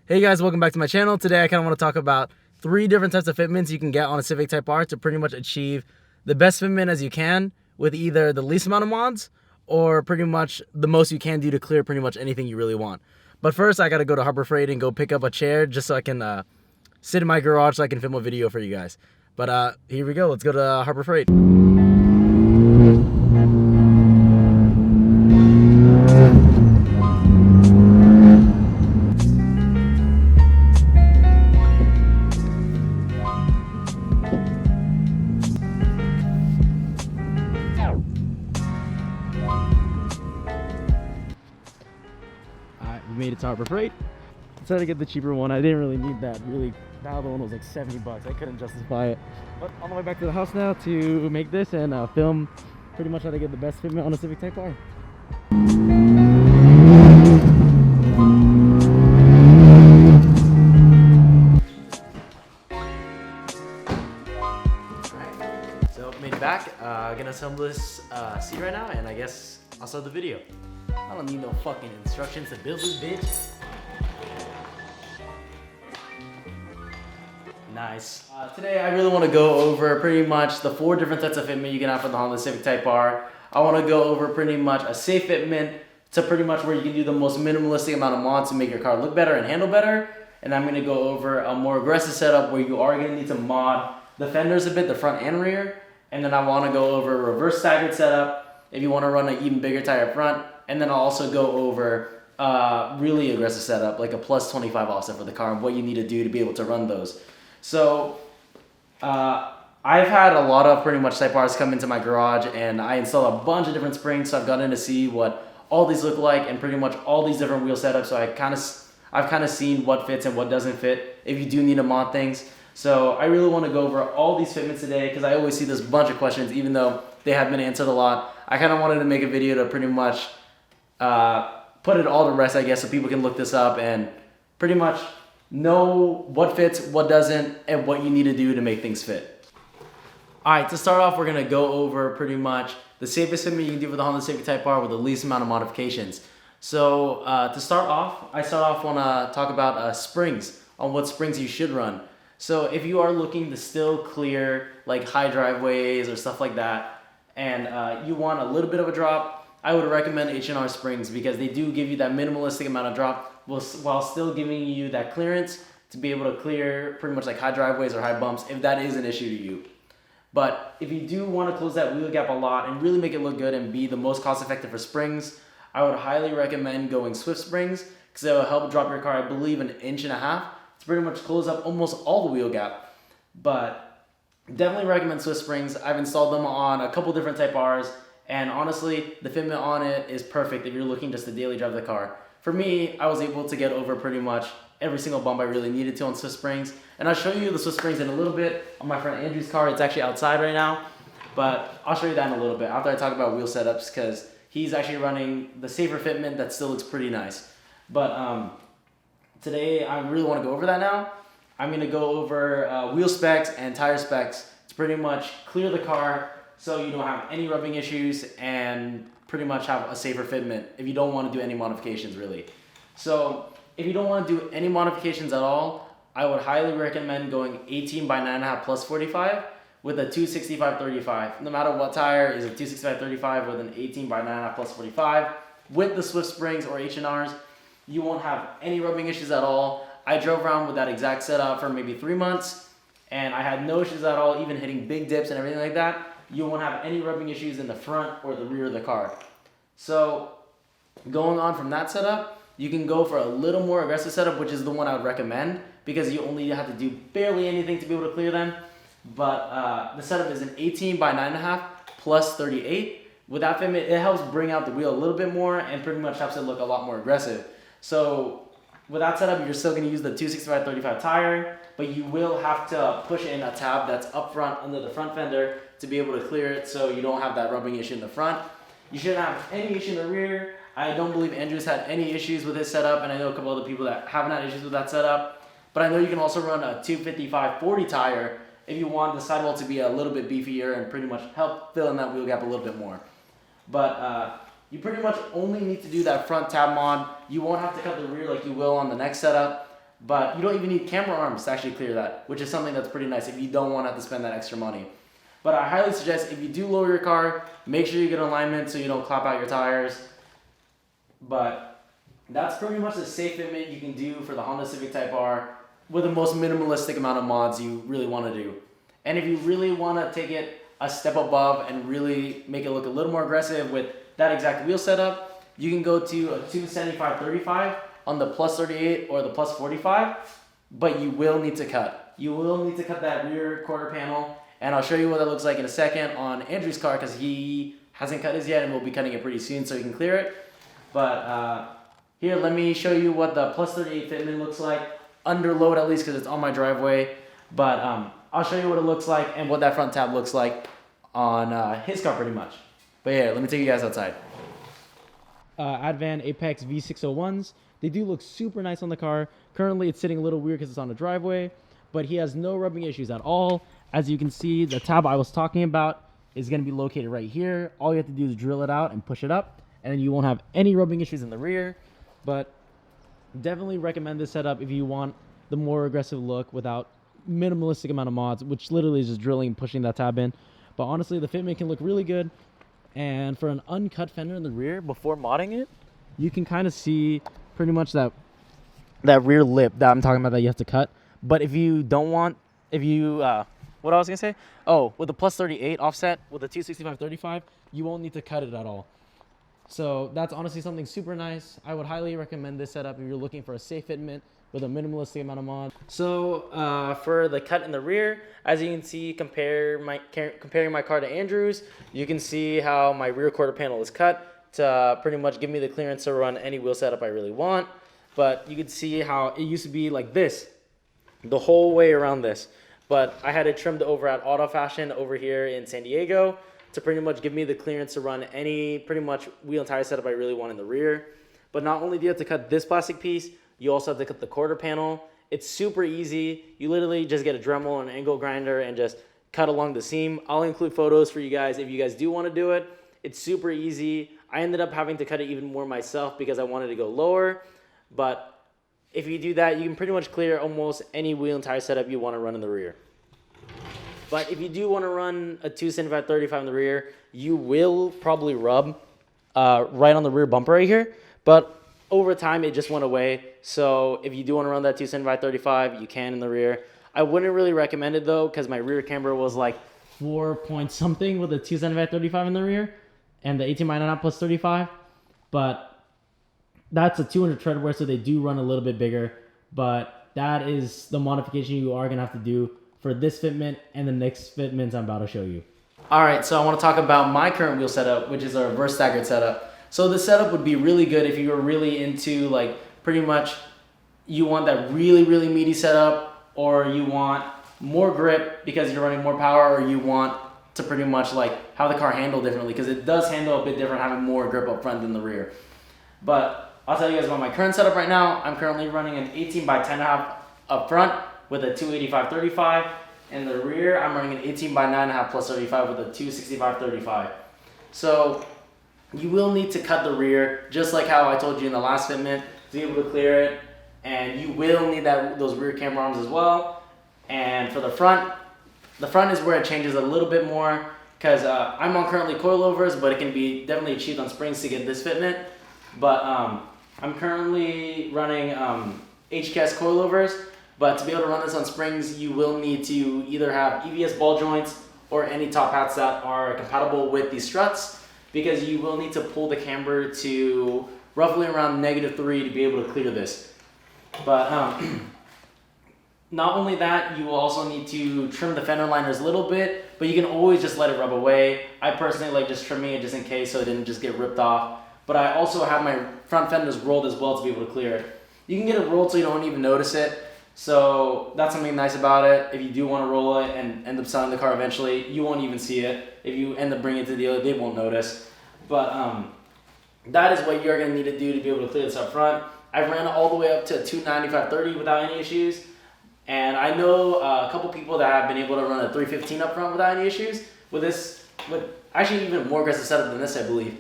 Hey guys, welcome back to my channel. Today I kind of want to talk about 3 different types of fitments you can get on a Civic Type R to pretty much achieve the best fitment as you can with either the least amount of mods or pretty much the most you can do to clear pretty much anything you really want. But first I got to go to Harbor Freight and go pick up a chair just so I can sit in my garage so I can film a video for you guys. But here we go. Let's go to Harbor Freight. We made it to Harbor Freight. Decided to get the cheaper one. I didn't really need that. That other one was like 70 bucks. I couldn't justify it. But on the way back to the house now to make this and film pretty much how to get the best fitment on a Civic Type R. Alright, so made it back. Gonna assemble this seat right now, and I guess I'll start the video. I don't need no fucking instructions to build this bitch. Nice. Today I really want to go over pretty much the 4 different types of fitment you can have for the Honda Civic Type R. I want to go over pretty much a safe fitment to pretty much where you can do the most minimalistic amount of mods to make your car look better and handle better. And I'm going to go over a more aggressive setup where you are going to need to mod the fenders a bit, the front and rear. And then I want to go over a reverse staggered setup if you want to run an even bigger tire front. And then I'll also go over really aggressive setup, like a plus 25 offset for the car and what you need to do to be able to run those. So I've had a lot of pretty much Type Rs come into my garage, and I installed a bunch of different springs, so I've gotten to see what all these look like and pretty much all these different wheel setups. So I've kind of seen what fits and what doesn't fit if you do need to mod things. So I really want to go over all these fitments today because I always see this bunch of questions, even though they have been answered a lot. I kind of wanted to make a video to pretty much put it all to rest, I guess, so people can look this up and pretty much know what fits, what doesn't, and what you need to do to make things fit. Alright, to start off, we're going to go over pretty much the safest fitment you can do for the Honda Civic Type R with the least amount of modifications. So to start off, I want to talk about springs, on what springs you should run. So if you are looking to still clear like high driveways or stuff like that, and you want a little bit of a drop, I would recommend H&R springs because they do give you that minimalistic amount of drop while still giving you that clearance to be able to clear pretty much like high driveways or high bumps if that is an issue to you. But if you do want to close that wheel gap a lot and really make it look good and be the most cost effective for springs, I would highly recommend going Swift springs because it will help drop your car, I believe, 1.5 inches to pretty much close up almost all the wheel gap. But definitely recommend Swift springs. I've installed them on a couple different Type Rs, and honestly, the fitment on it is perfect if you're looking just to daily drive the car. For me, I was able to get over pretty much every single bump I really needed to on Swift springs. And I'll show you the Swift springs in a little bit on my friend Andrew's car. It's actually outside right now, but I'll show you that in a little bit after I talk about wheel setups because he's actually running the safer fitment that still looks pretty nice. But today, I really want to go over that now. I'm going to go over wheel specs and tire specs to pretty much clear the car so you don't have any rubbing issues and pretty much have a safer fitment if you don't want to do any modifications really. So if you don't want to do any modifications at all, I would highly recommend going 18 by 9.5 plus 45 with a 265/35. No matter what tire is a 265/35 with an 18 by 9.5 plus 45. With the Swift springs or H&Rs, you won't have any rubbing issues at all. I drove around with that exact setup for maybe 3 months and I had no issues at all, even hitting big dips and everything like that. You won't have any rubbing issues in the front or the rear of the car. So going on from that setup, you can go for a little more aggressive setup, which is the one I would recommend because you only have to do barely anything to be able to clear them. But the setup is an 18 by 9.5 plus 38. With that fitment, it helps bring out the wheel a little bit more and pretty much helps it look a lot more aggressive. So with that setup, you're still going to use the 265/35 tire, but you will have to push in a tab that's up front under the front fender to be able to clear it so you don't have that rubbing issue in the front. You shouldn't have any issue in the rear. I don't believe Andrew's had any issues with his setup, and I know a couple other people that haven't had issues with that setup. But I know you can also run a 255/40 tire if you want the sidewall to be a little bit beefier and pretty much help fill in that wheel gap a little bit more. But you pretty much only need to do that front tab mod. You won't have to cut the rear like you will on the next setup. But you don't even need camera arms to actually clear that, which is something that's pretty nice if you don't want to have to spend that extra money. But I highly suggest if you do lower your car, make sure you get alignment so you don't clap out your tires. But that's pretty much the safe fitment you can do for the Honda Civic Type R with the most minimalistic amount of mods you really want to do. And if you really want to take it a step above and really make it look a little more aggressive with that exact wheel setup, you can go to a 275/35 on the plus 38 or the plus 45, but you will need to cut. You will need to cut that rear quarter panel, and I'll show you what that looks like in a second on Andrew's car because he hasn't cut his yet and we'll be cutting it pretty soon so he can clear it. But here, let me show you what the plus 38 fitment looks like, under load at least because it's on my driveway. But I'll show you what it looks like and what that front tab looks like on his car pretty much. But yeah, let me take you guys outside. Advan Apex V601s. They do look super nice on the car. Currently, it's sitting a little weird because it's on a driveway, but he has no rubbing issues at all. As you can see, the tab I was talking about is going to be located right here. All you have to do is drill it out and push it up, and then you won't have any rubbing issues in the rear. But definitely recommend this setup if you want the more aggressive look without minimalistic amount of mods, which literally is just drilling and pushing that tab in. But honestly, the fitment can look really good. And for an uncut fender in the rear, before modding it, you can kind of see pretty much that rear lip that I'm talking about that you have to cut. But if you don't want, what I was gonna say? Oh, with the plus 38 offset with the 265/35, you won't need to cut it at all. So that's honestly something super nice. I would highly recommend this setup if you're looking for a safe fitment with a minimalistic amount of mod. So for the cut in the rear, as you can see, comparing my car to Andrew's, you can see how my rear quarter panel is cut to pretty much give me the clearance to run any wheel setup I really want. But you can see how it used to be like this the whole way around this. But I had it trimmed over at Auto Fashion over here in San Diego to pretty much give me the clearance to run any pretty much wheel and tire setup I really want in the rear. But not only do you have to cut this plastic piece, you also have to cut the quarter panel. It's super easy. You literally just get a Dremel and an angle grinder and just cut along the seam. I'll include photos for you guys if you guys do want to do it. It's super easy. I ended up having to cut it even more myself because I wanted to go lower. But if you do that, you can pretty much clear almost any wheel and tire setup you want to run in the rear. But if you do want to run a 275/35 in the rear, you will probably rub right on the rear bumper right here. But over time, it just went away. So if you do want to run that 275/35, you can in the rear. I wouldn't really recommend it though, because my rear camber was like 4 point something with a 275/35 in the rear, and the 18x9 plus 35. But that's a 200 tread wear, so they do run a little bit bigger. But that is the modification you are gonna have to do for this fitment and the next fitments I'm about to show you. All right, so I want to talk about my current wheel setup, which is a reverse staggered setup. So the setup would be really good if you were really into like pretty much you want that really, really meaty setup, or you want more grip because you're running more power, or you want to pretty much like have the car handle differently because it does handle a bit different having more grip up front than the rear. But I'll tell you guys about my current setup right now. I'm currently running an 18x10.5 up front with a 285/35. In the rear, I'm running an 18x9.5 plus 35 with a 265/35. So you will need to cut the rear, just like how I told you in the last fitment, to be able to clear it. And you will need those rear camber arms as well. And for the front is where it changes a little bit more because I'm on currently coilovers, but it can be definitely achieved on springs to get this fitment. But I'm currently running HKS coilovers. But to be able to run this on springs, you will need to either have EVS ball joints or any top hats that are compatible with these struts, because you will need to pull the camber to roughly around -3 to be able to clear this. But not only that, you will also need to trim the fender liners a little bit, but you can always just let it rub away. I personally like just trimming it just in case so it didn't just get ripped off. But I also have my front fenders rolled as well to be able to clear it. You can get it rolled so you don't even notice it. So that's something nice about it. If you do want to roll it and end up selling the car eventually, you won't even see it. If you end up bringing it to the dealer, they won't notice. But that is what you're going to need to do to be able to clear this up front. I ran all the way up to 295/30 without any issues. And I know a couple people that have been able to run a 315 up front without any issues with this, with actually even more aggressive setup than this, I believe.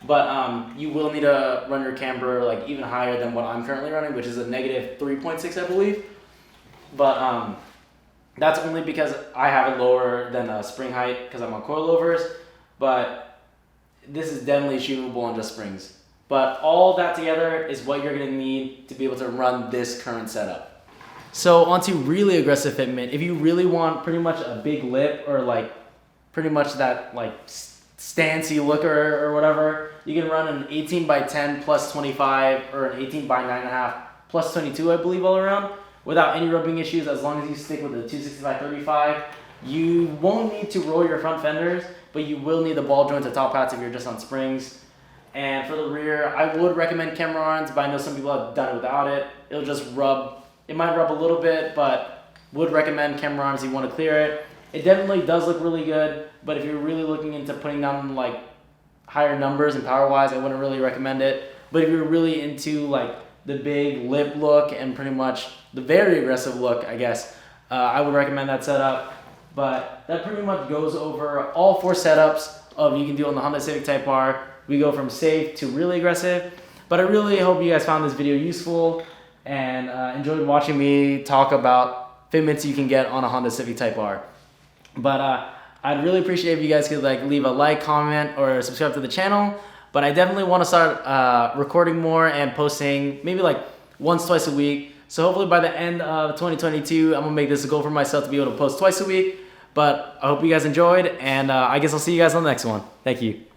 But you will need to run your camber like even higher than what I'm currently running, which is a negative 3.6, I believe. But that's only because I have it lower than spring height because I'm on coilovers. But this is definitely achievable on just springs. But all that together is what you're gonna need to be able to run this current setup. So onto really aggressive fitment. If you really want pretty much a big lip or like pretty much that like stancy look or whatever, you can run an 18 by 10 plus 25 or an 18 by 9.5 plus 22, I believe, all around without any rubbing issues. As long as you stick with the 260 by 35, you won't need to roll your front fenders, but you will need the ball joints and top hats if you're just on springs. And for the rear, I would recommend camber irons, but I know some people have done it without it. It'll just rub. It might rub a little bit, but would recommend camber irons if you want to clear it. It definitely does look really good, but if you're really looking into putting down like higher numbers and power wise, I wouldn't really recommend it. But if you're really into like the big lip look and pretty much the very aggressive look, I guess, I would recommend that setup. But that pretty much goes over all 4 setups of you can do on the Honda Civic Type R. We go from safe to really aggressive. But I really hope you guys found this video useful and enjoyed watching me talk about fitments you can get on a Honda Civic Type R. But I'd really appreciate if you guys could like leave a like, comment, or subscribe to the channel. But I definitely want to start recording more and posting maybe like once, twice a week. So hopefully by the end of 2022, I'm gonna make this a goal for myself to be able to post twice a week. But I hope you guys enjoyed, and I guess I'll see you guys on the next one. Thank you.